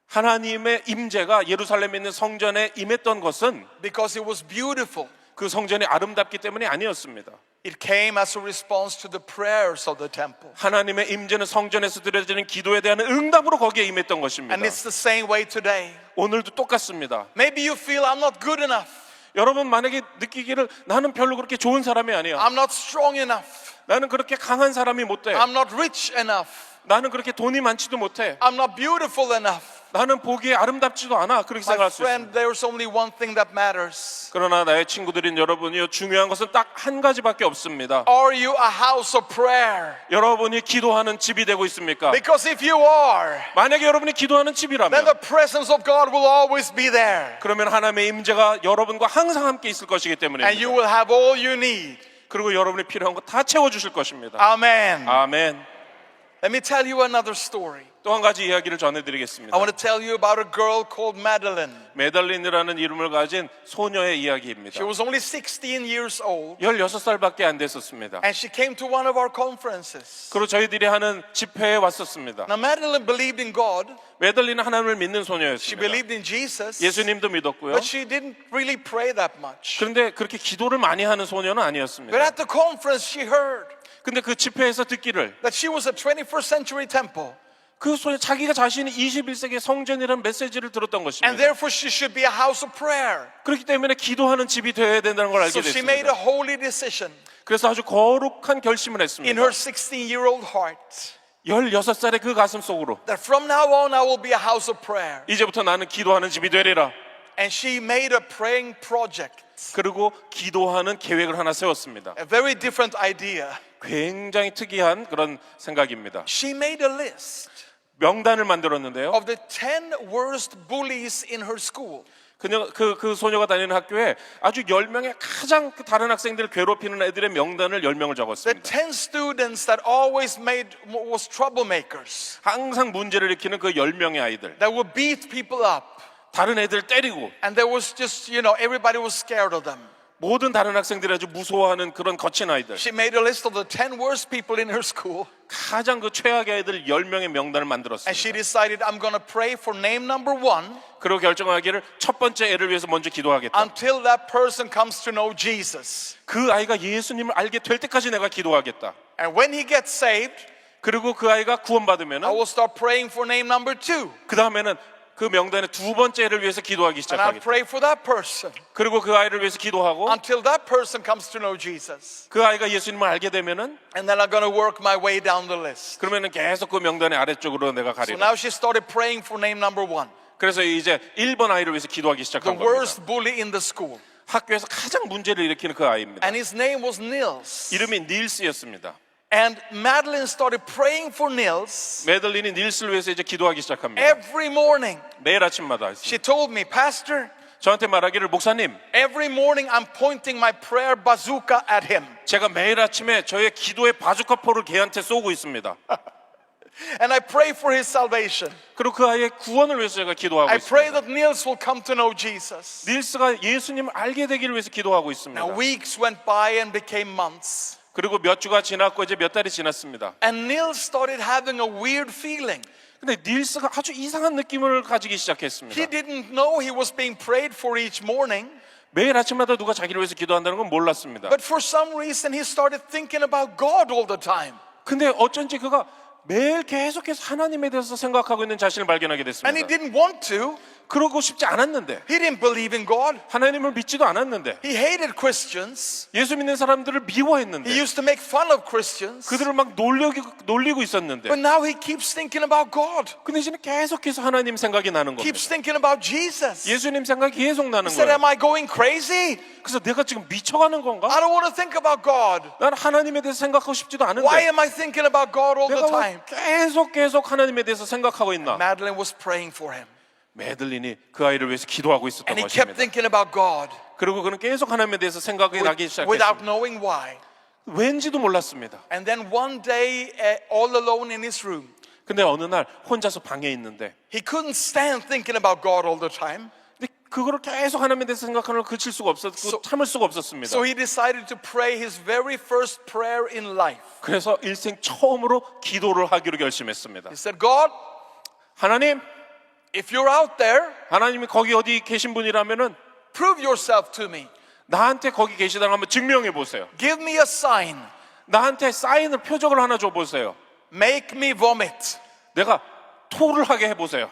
하나님의 임재가 예루살렘에 있는 성전에 임했던 것은 because it was beautiful. 그 성전이 아름답기 때문이 아니었습니다. It came as a response to the prayers of the temple. 하나님의 임재는 성전에서 드려지는 기도에 대한 응답으로 거기에 임했던 것입니다. And it's the same way today. 오늘도 똑같습니다. Maybe you feel I'm not good enough. 여러분 만약에 느끼기를 나는 별로 그렇게 좋은 사람이 아니야. I'm not strong enough. 나는 그렇게 강한 사람이 못 돼. I'm not rich enough. 나는 그렇게 돈이 많지도 못해. I'm not beautiful enough. 나는 보기에 아름답지도 않아. 그렇게 My 생각할 수 friend, 있습니다. there's only one thing that matters. 그러나 나의 친구들인 여러분이요, 중요한 것은 딱 한 가지밖에 없습니다. Are you a house of prayer? 여러분이 기도하는 집이 되고 있습니까? Because if you are, 만약에 여러분이 기도하는 then 집이라면 the presence of God will always be there. 그러면 하나님의 임재가 여러분과 항상 함께 있을 것이기 And you 때문입니다. will have all you need. 그리고 여러분이 필요한 거 다 채워주실 것입니다. Amen. 아멘. Let me tell you another story. 또 한 가지 이야기를 전해드리겠습니다. I want to tell you about a girl called Madeline. 메달린이라는 이름을 가진 소녀의 이야기입니다. She was only 16 years old, 16살밖에 안 됐었습니다. and she came to one of our conferences. 그리고 저희들이 하는 집회에 왔었습니다. Now, Madeline believed in God. 메달린은 하나님을 믿는 She 소녀였습니다. believed in Jesus. 예수님도 믿었고요. But she didn't really pray that much. 그런데 그렇게 기도를 많이 하는 소녀는 But 아니었습니다. at the conference, she heard 근데 그 집회에서 듣기를 that she was a 21st century temple, 그 소녀 자기가 자신이 21세기 성전이라는 메시지를 들었던 and 것입니다. therefore she should be a house of prayer. 그렇기 때문에 기도하는 집이 되어야 된다는 걸 So 알게 she made a 됐습니다. holy decision 그래서 아주 거룩한 결심을 in 했습니다. her 16-year-old heart 16살의 그 가슴 속으로 that from now on I will be a house of prayer. 이제부터 나는 기도하는 집이 되리라. And she made a praying project, 그리고 기도하는 계획을 하나 세웠습니다. a very different idea. 굉장히 특이한 그런 생각입니다. She made a list 명단을 만들었는데요. of the 10 worst bullies in her school. 그 소녀가 다니는 학교에 아주 10명의 가장 다른 학생들을 괴롭히는 애들의 명단을 10명을 The 적었습니다. 10 students that always was troublemakers, 항상 문제를 일으키는 그 10명의 아이들. that would beat people up. 다른 애들 때리고 And there was just, everybody was scared of them. 모든 다른 학생들이 아주 무서워하는 그런 거친 아이들. She made a list of the 10 worst people in her school. 가장 그 최악의 아이들 10명의 명단을 And she 만들었습니다. decided, I'm going to pray for name number 1 그리고 결정하기를 첫 번째 애를 위해서 먼저 기도하겠다. until that person comes to know Jesus. 그 아이가 예수님을 알게 될 때까지 내가 기도하겠다. And when he gets saved, 그리고 그 아이가 구원받으면 I will start praying for name number 2. 그 다음에는 그 명단의 두 번째 애를 위해서 기도하기 And I'll 시작하겠다. pray for that person 그리고 그 아이를 위해서 기도하고 until that person comes to know Jesus. 그 아이가 예수님을 알게 되면은 And then I'm going to work my way down the list. 그러면은 계속 그 명단의 아래쪽으로 내가 So 가리라. now she started praying for name number 1, 그래서 이제 1번 아이를 위해서 기도하기 the 시작한 겁니다. worst bully in the school. 학교에서 가장 문제를 일으키는 그 아이입니다. And his name was Nils. 이름이 닐스였습니다. And Madeline started praying for Nils 메들린이 닐스를 위해서 이제 기도하기 시작합니다. every morning. 매일 아침마다 She told me, Pastor, 저한테 말하기를 목사님, every morning I'm pointing my prayer bazooka at him. 제가 매일 아침에 저의 기도의 바주카포를 걔한테 쏘고 있습니다. And I pray for his salvation. 그리고 그 아이의 구원을 위해서 제가 기도하고 I pray 있습니다. that Nils will come to know Jesus. 닐스가 예수님을 알게 되기를 위해서 기도하고 있습니다. Now weeks went by and became months. 그리고 몇 주가 지났고 이제 몇 달이 지났습니다. And Nils started having a weird feeling. 근데 닐스가 아주 이상한 느낌을 가지기 He 시작했습니다. didn't know he was being prayed for each morning. 매일 아침마다 누가 자기를 위해서 기도한다는 건 몰랐습니다. But for some reason he started thinking about God all the time. 근데 어쩐지 그가 매일 계속해서 하나님에 대해서 생각하고 있는 자신을 발견하게 And he 됐습니다. didn't want to. 그러고 싶지 않았는데, He didn't believe in God. 하나님을 믿지도 않았는데, He hated Christians. 예수 믿는 사람들을 He 미워했는데, used to make fun of Christians. 그들을 막 놀리고 있었는데, But now he keeps thinking about God. 근데 이제는 계속해서 하나님 생각이 나는 겁니다. Keeps thinking about Jesus. He 예수님 생각이 계속 나는 said, 거예요. am I going crazy? 그래서 내가 지금 미쳐가는 건가? I don't want to think about God. 난 하나님에 대해서 생각하고 싶지도 Why 않은데 am I thinking about God all the 내가 time? 왜 계속 하나님에 대해서 생각하고 있나? Madeline was praying for him. 메들린이 그 아이를 위해서 기도하고 있었던 And he kept 것입니다. thinking about God 그리고 그는 계속 하나님에 대해서 생각이 나기 without 시작했습니다. knowing why. 왠지도 몰랐습니다. And then one day, all alone in his room, 근데 어느 날 혼자서 방에 있는데 he couldn't stand thinking about God all the time. 근데 그거를 계속 하나님에 대해서 생각하는 걸 그칠 수가 없었고 참을 수가 없었습니다. So he decided to pray his very first prayer in life. 그래서 일생 처음으로 기도를 하기로 결심했습니다. He said, God, 하나님, if you're out there, 하나님이 거기 어디 계신 분이라면은 prove yourself to me. 나한테 거기 계시다는 한번 증명해 보세요. Give me a sign. 나한테 사인을 표적을 하나 줘 보세요. Make me vomit. 내가 토를 하게 해 보세요.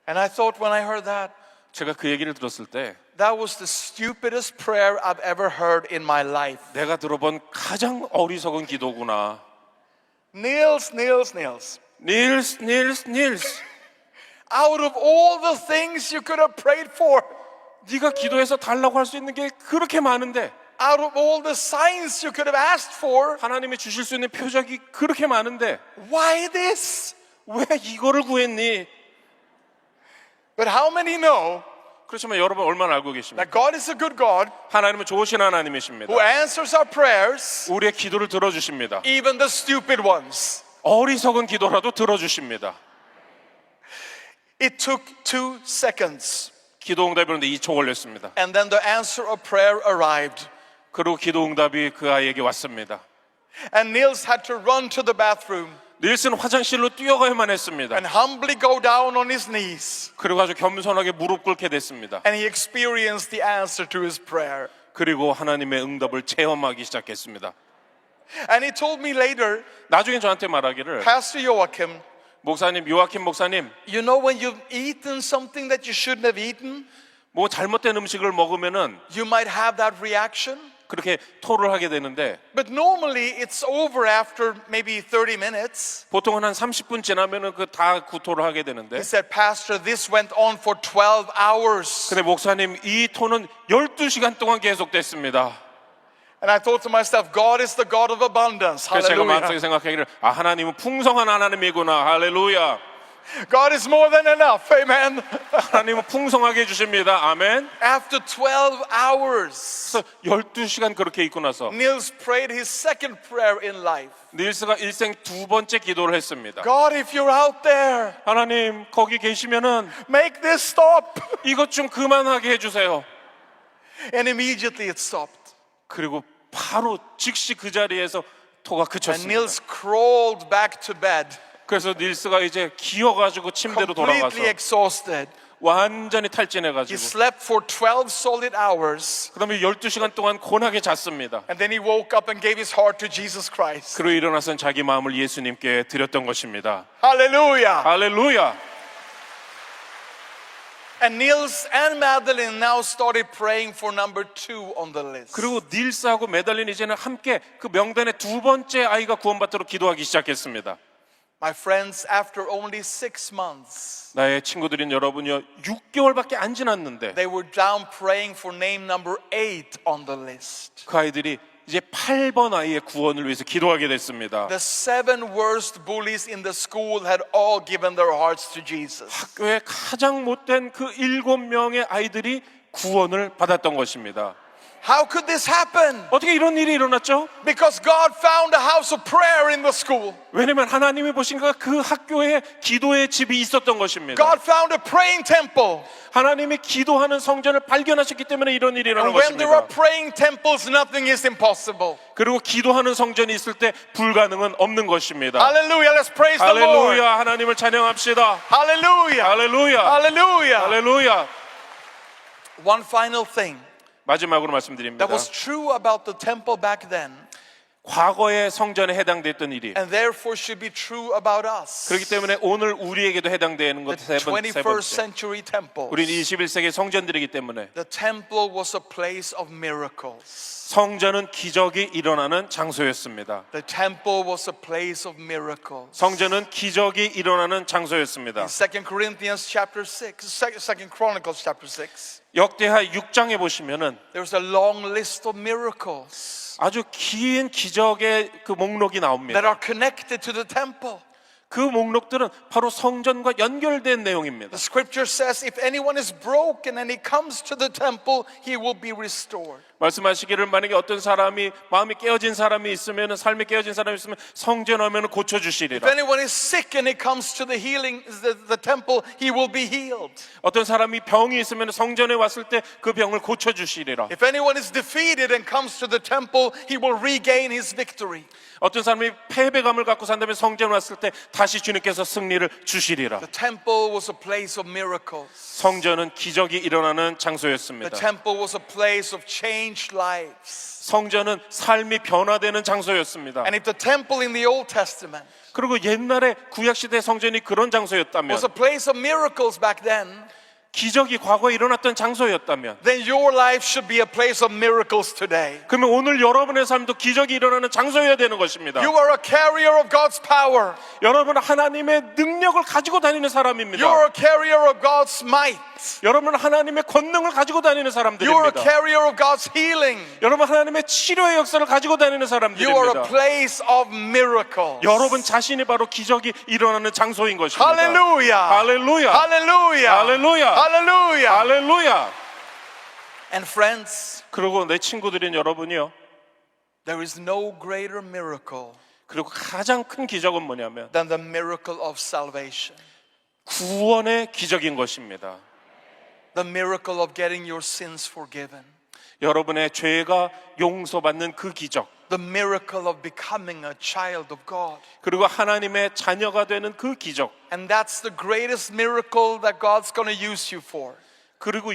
And I thought when I heard that, 제가 그 얘기를 들었을 때 that was the stupidest prayer I've ever heard in my life. 내가 들어본 가장 어리석은 기도구나. Niels. 닐스. Out of all the things you could have prayed for, 네가 기도해서 달라고 할 수 있는 게 그렇게 많은데, out of all the signs you could have asked for, 하나님이 주실 수 있는 표적이 그렇게 많은데 why this? 왜 이거를 구했니? But how many know 그렇지만 여러분 얼마나 알고 계십니까? that God is a good God 하나님은 좋으신 하나님이십니다. who answers our prayers, 우리의 기도를 들어주십니다. even the stupid ones? 어리석은 기도라도 들어주십니다. It took 2 seconds, 기도 응답이 오는데 2초 걸렸습니다. and then the answer of prayer arrived. 그리고 기도 응답이 그 아이에게 왔습니다. And Niels had to run to the bathroom 닐스는 화장실로 뛰어가야만 했습니다. and humbly go down on his knees. 그리고 아주 겸손하게 무릎 꿇게 됐습니다. And he experienced the answer to his prayer. 그리고 하나님의 응답을 체험하기 시작했습니다. And he told me later, 나중에 저한테 말하기를, Pastor Joachim, 목사님, 요아킴 목사님, you know when you've eaten something that you shouldn't have eaten, 뭐 잘못된 음식을 먹으면은 you might have that reaction. 그렇게 토를 하게 되는데, But normally it's over after maybe 30 minutes. 보통은 한 30분 지나면은 그 다 구토를 하게 되는데, He said, Pastor, this went on for 12 hours. 근데 목사님, 이 토는 12시간 동안 계속됐습니다. And I thought to myself, God is the God of abundance. 그래서 제가 마음속에 Hallelujah. 생각하기를, 아, 하나님은 풍성한 하나님이구나. 할렐루야. God is more than enough. Amen. 하나님은 풍성하게 해주십니다. 아멘. After 12 hours, 그래서 12시간 그렇게 있고 나서 Niels prayed his second prayer in life. 닐스가 일생 두 번째 기도를 했습니다. God, if you're out there, 하나님, 거기 계시면은 make this stop. 이것 좀 그만하게 해주세요. And immediately it stopped. 그리고 바로 즉시 그 자리에서 토가 And 그쳤습니다. Niels crawled back to bed, 그래서 닐스가 이제 기어가지고 침대로 돌아가서 completely exhausted. 완전히 He 탈진해가지고 slept for 12 solid hours. 그 다음에 12시간 동안 고나게 잤습니다. And then he woke up and gave his heart to Jesus Christ. 그리고 일어나서는 자기 마음을 예수님께 드렸던 것입니다. Hallelujah. 할렐루야. And Niels and Madeline now started praying for number 2 on the list. 그리고 닐스하고 메달린 이제는 함께 그 명단의 두 번째 아이가 구원받도록 기도하기 시작했습니다. My friends, after only 6 months, 나의 친구들인 여러분이요, 6개월밖에 안 지났는데 they were down praying for name number 8 on the list. 그 아이들이 이제 8번 아이의 구원을 위해서 기도하게 됐습니다. The 7 worst bullies in the school had all given their hearts to Jesus. 학교에 가장 못된 그 7명의 아이들이 구원을 받았던 것입니다. How could this happen? 어떻게 이런 일이 일어났죠? Because God found a house of prayer in the school. 왜냐면 하나님이 보신 그 학교에 기도의 집이 있었던 것입니다. God found a praying temple. 하나님이 기도하는 성전을 발견하셨기 때문에 이런 일이 일어난 And when there are 것입니다. praying temples, nothing is impossible. 그리고 기도하는 성전이 있을 때 불가능은 없는 것입니다. Hallelujah. Let's praise the Lord. 할렐루야, 하나님을 찬양합시다. Hallelujah. 할렐루야, Hallelujah. 할렐루야. One final thing 마지막으로 말씀드립니다. that was true about the temple back then, 과거의 성전에 해당됐던 일이, and therefore should be true about us. 그렇기 때문에 오늘 우리에게도 해당되는 것 The 세 21st 번째. century temples. 우리는 21세기 성전들이기 때문에 The temple was a place of miracles. 성전은 기적이 일어나는 장소였습니다. The temple was a place of miracles. 성전은 기적이 일어나는 장소였습니다. In 2 Corinthians chapter 6, 2 Chronicles chapter 6, 역대하 6장에 보시면은 there's a long list of miracles 아주 긴 기적의 그 목록이 that 나옵니다. are connected to the temple. 그 목록들은 바로 성전과 연결된 내용입니다. The scripture says if anyone is broken and he comes to the temple, he will be restored. 말씀하시기를 만약에 어떤 사람이 마음이 깨어진 사람이 있으면, 삶이 깨어진 사람이 있으면 성전 오면 고쳐 If 주시리라. anyone is sick and he comes to the temple, he will be healed. 어떤 사람이 병이 있으면 성전에 왔을 때 그 병을 고쳐 주시리라. If anyone is defeated and comes to the temple, he will regain his victory. 어떤 사람이 패배감을 갖고 산다면 성전 왔을 때 다시 주님께서 승리를 주시리라. The temple was a place of miracles. 성전은 기적이 일어나는 The 장소였습니다. temple was a place of changed lives. 성전은 삶이 변화되는 장소였습니다. And if the temple in the Old Testament 그리고 옛날에 구약시대 성전이 그런 장소였다면, was a place of miracles back then, 기적이 과거에 일어났던 장소였다면, then your life should be a place of miracles today. 그러면 오늘 여러분의 삶도 기적이 일어나는 장소여야 되는 것입니다. You are a carrier of God's power. 여러분은 하나님의 능력을 가지고 다니는 사람입니다. You are a carrier of God's might. 여러분은 하나님의 권능을 가지고 다니는 You are a 사람들입니다. carrier of God's healing. 여러분 하나님의 치료의 역사를 가지고 다니는 You are 사람들입니다. a place of miracles. 여러분 자신이 바로 기적이 일어나는 장소인 것입니다. Hallelujah. 할렐루야. Hallelujah. 할렐루야. Hallelujah. 할렐루야. And friends, 그리고 내 친구들인 여러분이요. there is no greater miracle 그리고 가장 큰 기적은 뭐냐면 than the miracle of salvation. 구원의 기적인 것입니다. The miracle of getting your sins forgiven. 여러분의 죄가 용서받는 그 기적, The miracle of becoming a child of God. 그리고 하나님의 자녀가 되는 그 기적, And that's the greatest miracle that God's going to use you for. 그리고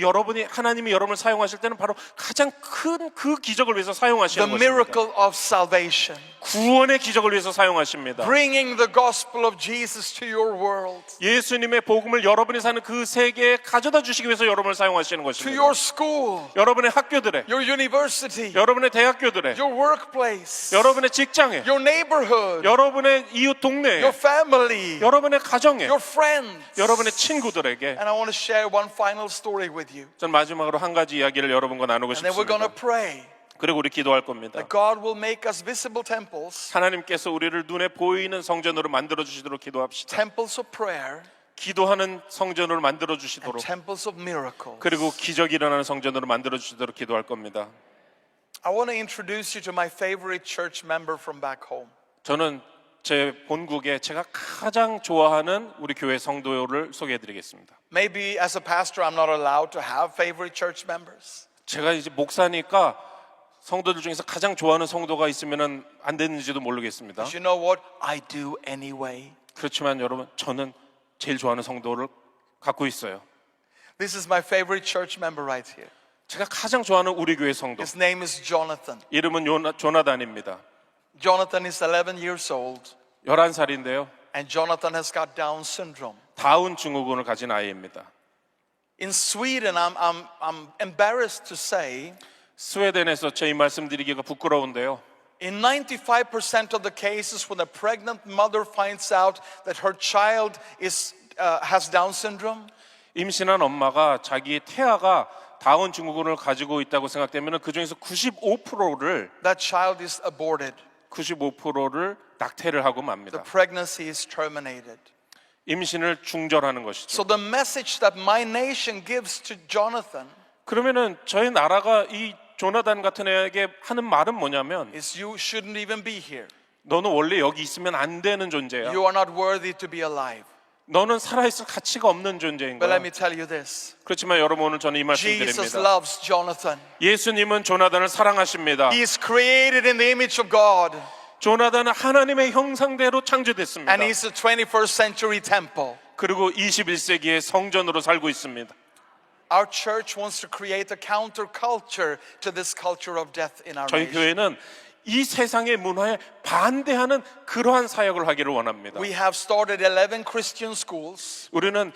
하나님이 여러분을 사용하실 때는 바로 가장 큰 그 기적을 위해서 사용하시는 The 것입니다. miracle of salvation. 구원의 기적을 위해서 사용하십니다. Bringing the gospel of Jesus to your world. 예수님의 복음을 여러분이 사는 그 세계에 가져다 주시기 위해서 여러분을 사용하시는 To 것입니다. your school. 여러분의 학교들에, Your university. 여러분의 대학교들에, Your workplace. 여러분의 직장에, Your neighborhood. 여러분의 이웃 동네에, Your family. 여러분의 가정에, Your friends. 여러분의 친구들에게. And I want to share one final story with you. 전 마지막으로 한 가지 이야기를 여러분과 나누고 And then we're going to 싶습니다. pray 그리고 우리 기도할 겁니다. that God will make us visible temples, 하나님께서 우리를 눈에 보이는 성전으로 만들어 주시도록 기도합시다. temples of prayer, 기도하는 성전으로 만들어 and 주시도록, temples of miracles. 그리고 기적이 일어나는 성전으로 만들어 주시도록 기도할 겁니다. I want to introduce you to my favorite church member from back home. 저는 제 본국에 제가 가장 좋아하는 우리 교회 성도를 소개해 드리겠습니다. Maybe as a pastor I'm not allowed to have favorite church members. 제가 이제 목사니까 성도들 중에서 가장 좋아하는 성도가 있으면 안 되는지도 모르겠습니다. But you know what? I do anyway. 그렇지만 여러분, 저는 제일 좋아하는 성도를 갖고 있어요. This is my favorite church member right here. 제가 가장 좋아하는 우리 교회 성도, His name is Jonathan. 이름은 조나단입니다. Jonathan is 11 years old, 11살인데요. and Jonathan has got Down syndrome. 다운 증후군을 가진 아이입니다. In Sweden, I'm embarrassed to say, 스웨덴에서 제 이 말씀드리기가 부끄러운데요. in 95% of the cases when a pregnant mother finds out that her child has Down syndrome, 임신한 엄마가 자기 태아가 다운 증후군을 가지고 있다고 생각되면 그 중에서 95%를 that child is aborted. 95%를 낙태를 하고 맙니다. The pregnancy is terminated. 임신을 중절하는 것이죠. So the message that my nation gives to Jonathan 그러면은 저희 나라가 이 조나단 같은 애에게 하는 말은 뭐냐면, is you shouldn't even be here. 너는 원래 여기 있으면 안 되는 존재야. You are not worthy to be alive. 너는 살아있을 가치가 없는 존재인 But 거야. let me tell you this. 그렇지만 여러분, 오늘 저는 이 말씀 Jesus 드립니다. loves Jonathan. 예수님은 조나단을 사랑하십니다. He is created in the image of God. 조나단은 하나님의 형상대로 창조됐습니다. And he's a 21st century temple. 그리고 21세기의 성전으로 살고 있습니다. Our church wants to create a counterculture to this culture of death in our 저희 nation. 교회는 이 세상의 문화에 반대하는 그러한 사역을 하기를 원합니다. We have started 11 Christian schools, 우리는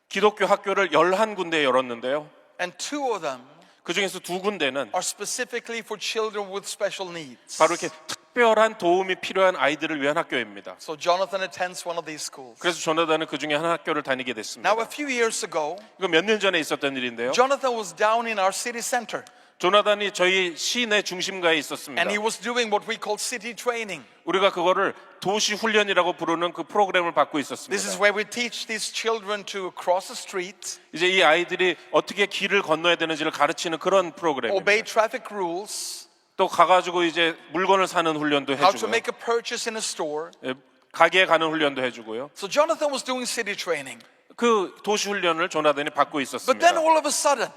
기독교 학교를 11군데 열었는데요. and 2 of them 그 중에서 2군데는 are specifically for children with special needs. 바로 이렇게 특별한 도움이 필요한 아이들을 위한 학교입니다. So Jonathan attends one of these schools. 그래서 조나단은 그 중에 한 학교를 다니게 됐습니다. Now, a few years ago, 이거 몇 년 전에 있었던 일인데요. Jonathan was down in our city center, 조나단이 저희 시내 중심가에 있었습니다. and he was doing what we call city training. 우리가 그거를 도시 훈련이라고 부르는 그 프로그램을 받고 This is 있었습니다. where we teach these children to cross the street, 이제 이 아이들이 어떻게 길을 건너야 되는지를 가르치는 그런 프로그램입니다. obey traffic rules, 또 가가지고 이제 물건을 사는 훈련도 how to 해주고요. make a purchase in a store. 예, 가게에 가는 훈련도 해주고요. So Jonathan was doing city training. 그 도시 훈련을 조나단이 받고 But 있었습니다. then all of a sudden,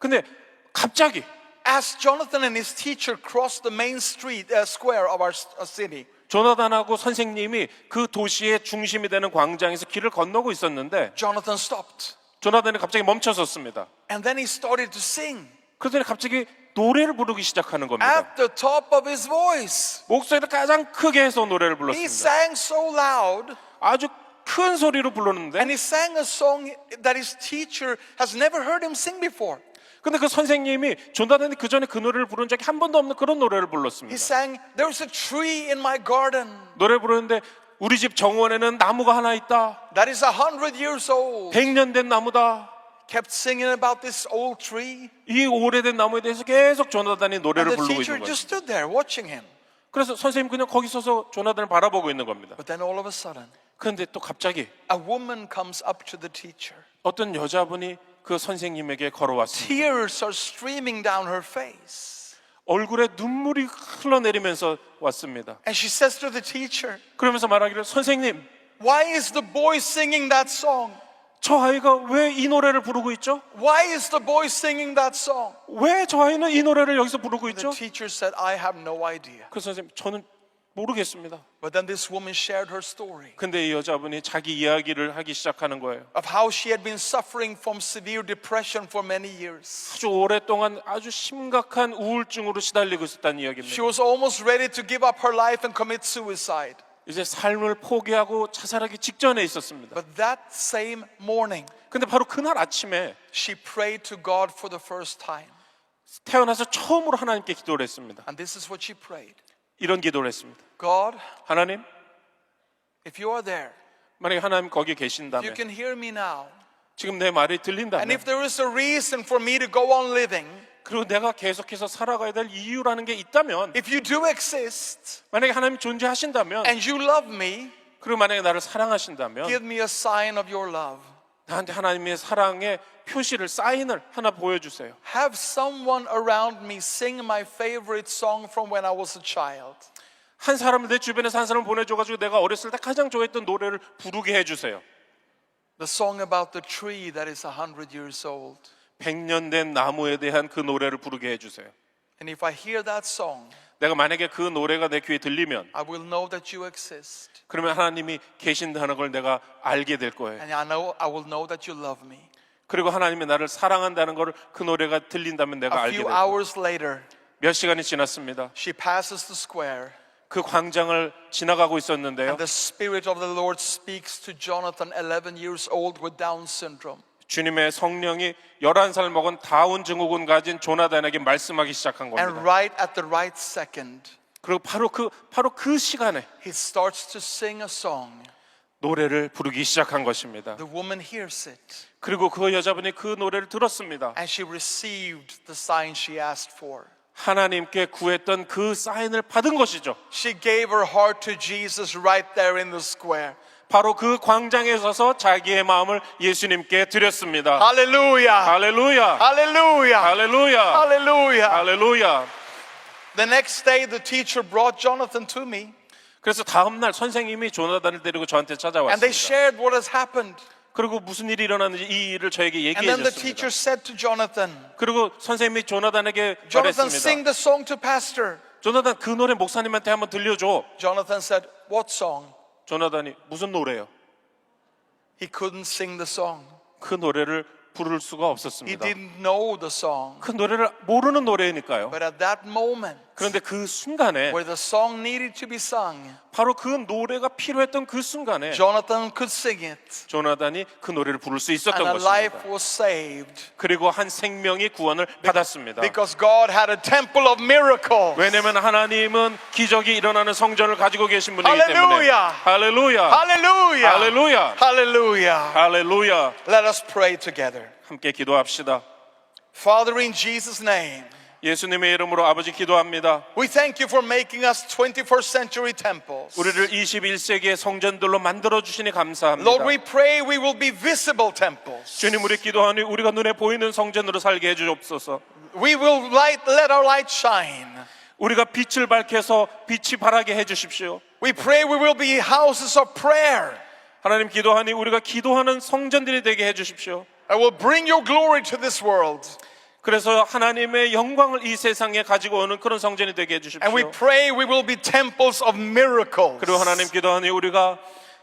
근데 갑자기 as Jonathan and his teacher crossed the main street, square of our city, 조나단하고 선생님이 그 도시의 중심이 되는 광장에서 길을 건너고 있었는데 Jonathan stopped. 조나단이 갑자기 멈춰섰습니다. And then he started to sing 그러더니 갑자기 노래를 부르기 시작하는 겁니다. at the top of his voice. 목소리를 가장 크게 해서 노래를 He 불렀습니다. sang so loud 아주 큰 소리로 불렀는데 And he sang a song that his teacher has never heard him sing before. 근데 그 선생님이 조나단이 그 전에 그 노래를 부른 적이 한 번도 없는 그런 노래를 불렀습니다. He sang, "There's a tree in my garden 노래 부르는데 우리 집 정원에는 나무가 하나 있다. that is 100 years old." 100년 된 나무다. Kept singing about this old tree. 이 오래된 나무에 대해서 계속 조나단이 And 노래를 the 부르고 teacher 있는 거예요. just stood there watching him. 그래서 선생님 그냥 거기 서서 조나단을 바라보고 있는 겁니다. But then all of a sudden, 그런데 또 갑자기 a woman comes up to the teacher. 어떤 여자분이 그 선생님에게 걸어왔습니다. Tears are streaming down her face. 얼굴에 눈물이 흘러내리면서 왔습니다. And she says to the teacher, 그러면서 말하기를 선생님, "Why is the boy singing that song? 저 아이가 왜 이 노래를 부르고 있죠? Why is the boy singing that song?" 왜 저 아이는 이 노래를 여기서 부르고 The 있죠? teacher said, "I have no idea." 그 선생님, 저는 모르겠습니다. But then this woman shared her story 근데 이 여자분이 자기 이야기를 하기 시작하는 거예요. of how she had been suffering from severe depression for many years. 아주 오랫동안 아주 심각한 우울증으로 시달리고 있었다는 이야기입니다. She was almost ready to give up her life and commit suicide. 이제 삶을 포기하고 자살하기 직전에 있었습니다. But that same morning, 근데 바로 그날 아침에 she prayed to God for the first time. 태어나서 처음으로 하나님께 기도를 했습니다. And this is what she prayed. 이런 기도를 했습니다. God, 하나님, if you are there, 만약에 하나님 거기 if 계신다면 you can hear me now, 지금 내 말이 and 들린다면 if there is a reason for me to go on living, 그리고 내가 계속해서 살아가야 될 이유라는 게 있다면 if you do exist 만약에 하나님 존재하신다면 and you love me, 그리고 만약에 나를 사랑하신다면 give me a sign of your love. 나한테 하나님의 사랑의 표시를 사인을 하나 보여주세요. Have someone around me sing my favorite song from when I was a child. 한 사람을 내 주변에서 한 사람을 보내줘가지고 내가 어렸을 때 가장 좋아했던 노래를 부르게 해주세요. The song about the tree that is 100 years old. 100년 된 나무에 대한 그 노래를 부르게 해주세요. And if I hear that song, 내가 만약에 그 노래가 내 귀에 들리면 I will know that you exist. 그러면 하나님이 계신다는 걸 내가 알게 될 거예요. And I will know that you love me. 그리고 하나님이 나를 사랑한다는 걸 그 노래가 들린다면 내가 A 알게 few 될 거예요. hours later, 몇 시간이 지났습니다. she passes the square. 그 광장을 지나가고 있었는데요. And the Spirit of the Lord speaks to Jonathan, 11 years old with Down syndrome. 주님의 성령이 11살 먹은 다운 증후군 가진 조나단에게 말씀하기 시작한 And 겁니다. right at the right second, 그리고 바로 그 시간에 he starts to sing a song. 노래를 부르기 시작한 것입니다. The woman hears it, 그리고 그 여자분이 그 노래를 들었습니다. and she received the sign she asked for. 하나님께 구했던 그 사인을 받은 것이죠. She gave her heart to Jesus right there in the square. 바로 그 광장에 서서 자기의 마음을 예수님께 드렸습니다. Hallelujah! 할렐루야! Hallelujah! 할렐루야! Hallelujah! 할렐루야! The next day, the teacher brought Jonathan to me, 그래서 다음 날 선생님이 조나단을 데리고 저한테 and they 찾아왔습니다. shared what has happened. 그리고 무슨 일이 일어났는지 이 일을 저에게 And 얘기해 then the 줬습니다. teacher said to Jonathan, 그리고 선생님이 조나단에게 Jonathan, sing 말했습니다. the song to pastor. 조나단 그 노래 목사님한테 한번 들려줘. Jonathan said, what song? 조나단이 무슨 노래요? He couldn't sing the song. 그 노래를 부를 수가 He 없었습니다. didn't know the song. 그 노래를 모르는 노래니까요. But at that moment, 그런데 그 순간에 where the song needed to be sung, 바로 그 노래가 필요했던 그 순간에 Jonathan could sing it. 조나단이 그 노래를 부를 수 있었던 And a life 것입니다. was saved. 그리고 한 생명이 구원을 받았습니다. Because God had a temple of miracles. 왜냐하면 하나님은 기적이 일어나는 성전을 가지고 계신 분이기 때문에. 할렐루야! 할렐루야! Hallelujah! 할렐루야! Hallelujah! 할렐루야! Let us pray together. 함께 기도합시다. Father, in Jesus' name, 예수님의 이름으로 아버지 기도합니다. we thank you for making us 21st century temples. 우리를 21세기의 성전들로 만들어 주시니 감사합니다. Lord, we pray we will be visible temples. 주님, 우리 기도하니 우리가 눈에 보이는 성전으로 살게 해 주옵소서. We will let our light shine. 우리가 빛을 밝혀서 빛이 바라게 해 주십시오. We pray we will be houses of prayer. 하나님, 기도하니 우리가 기도하는 성전들이 되게 해 주십시오. I will bring your glory to this world. 그래서 하나님의 영광을 이 세상에 가지고 오는 그런 성전이 되게 해 And we 주십시오. pray we will be temples of miracles. 그리고 하나님, 기도하니 우리가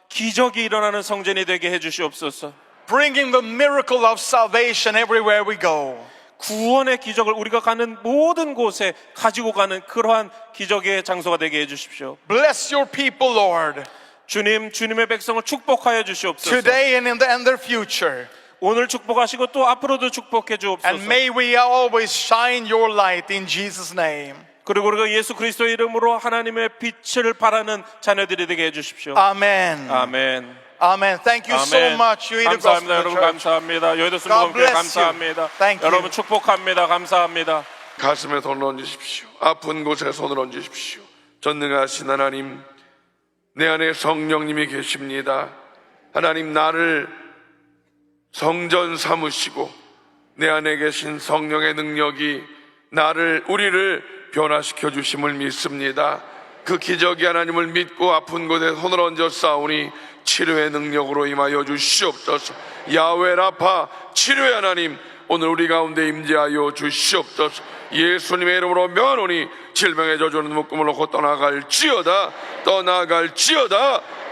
기적이 일어나는 성전이 되게 해 주시옵소서. Bringing the miracle of salvation everywhere we go. 구원의 기적을 우리가 가는 모든 곳에 가지고 가는 그러한 기적의 장소가 되게 해 주십시오. Bless your people, Lord. 주님, 주님의 백성을 축복하여 주시옵소서. today and in their future. 오늘 축복하시고 또 앞으로도 축복해 And 주옵소서. may we always shine your light in Jesus' name. 그리고 우리가 예수 그리스도의 이름으로 하나님의 빛을 발하는 자녀들이 되게 해주십시오. Amen. 아멘. Amen. Thank you so 아멘. much. You 감사합니다. Gospel 여러분 Church. 감사합니다. 여의도 God 순복음교회 bless 감사합니다. you. Thank you. 여러분 축복합니다. 감사합니다. 가슴에 손을 얹으십시오. 아픈 곳에 손을 얹으십시오. 전능하신 하나님, 내 안에 성령님이 계십니다. 하나님, 나를 성전 삼으시고 내 안에 계신 성령의 능력이 우리를 변화시켜 주심을 믿습니다. 그 기적이 하나님을 믿고 아픈 곳에 손을 얹어 싸우니 치료의 능력으로 임하여 주시옵소서. 야훼 라파, 치료의 하나님, 오늘 우리 가운데 임재하여 주시옵소서. 예수님의 이름으로 명하노니 질병의 저주는 묶음을 놓고 떠나갈지어다.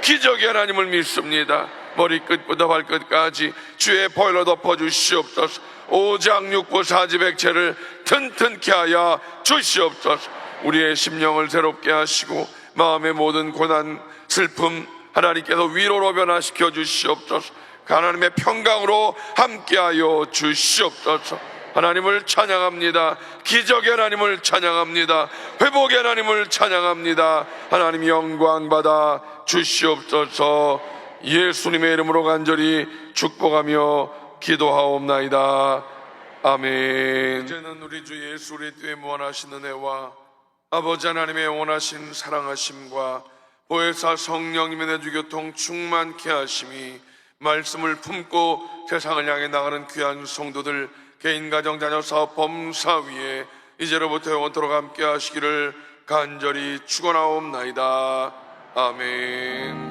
기적의 하나님을 믿습니다. 머리끝부터 발끝까지 주의 보혈로 덮어주시옵소서. 오장육부 사지백체를 튼튼케 하여 주시옵소서. 우리의 심령을 새롭게 하시고 마음의 모든 고난, 슬픔 하나님께서 위로로 변화시켜 주시옵소서. 하나님의 평강으로 함께하여 주시옵소서. 하나님을 찬양합니다. 기적의 하나님을 찬양합니다. 회복의 하나님을 찬양합니다. 하나님 영광 받아 주시옵소서. 예수님의 이름으로 간절히 축복하며 기도하옵나이다. 아멘. 이제는 우리 주 예수 그리스도의 무한하신 은혜와 아버지 하나님의 영원하신 사랑하심과 보혜사 성령님의 내주교통 충만케 하심이 말씀을 품고 세상을 향해 나가는 귀한 성도들 개인 가정 자녀 사업 범사 위에 이제로부터 영원토록 함께 하시기를 간절히 축원하옵나이다. 아멘.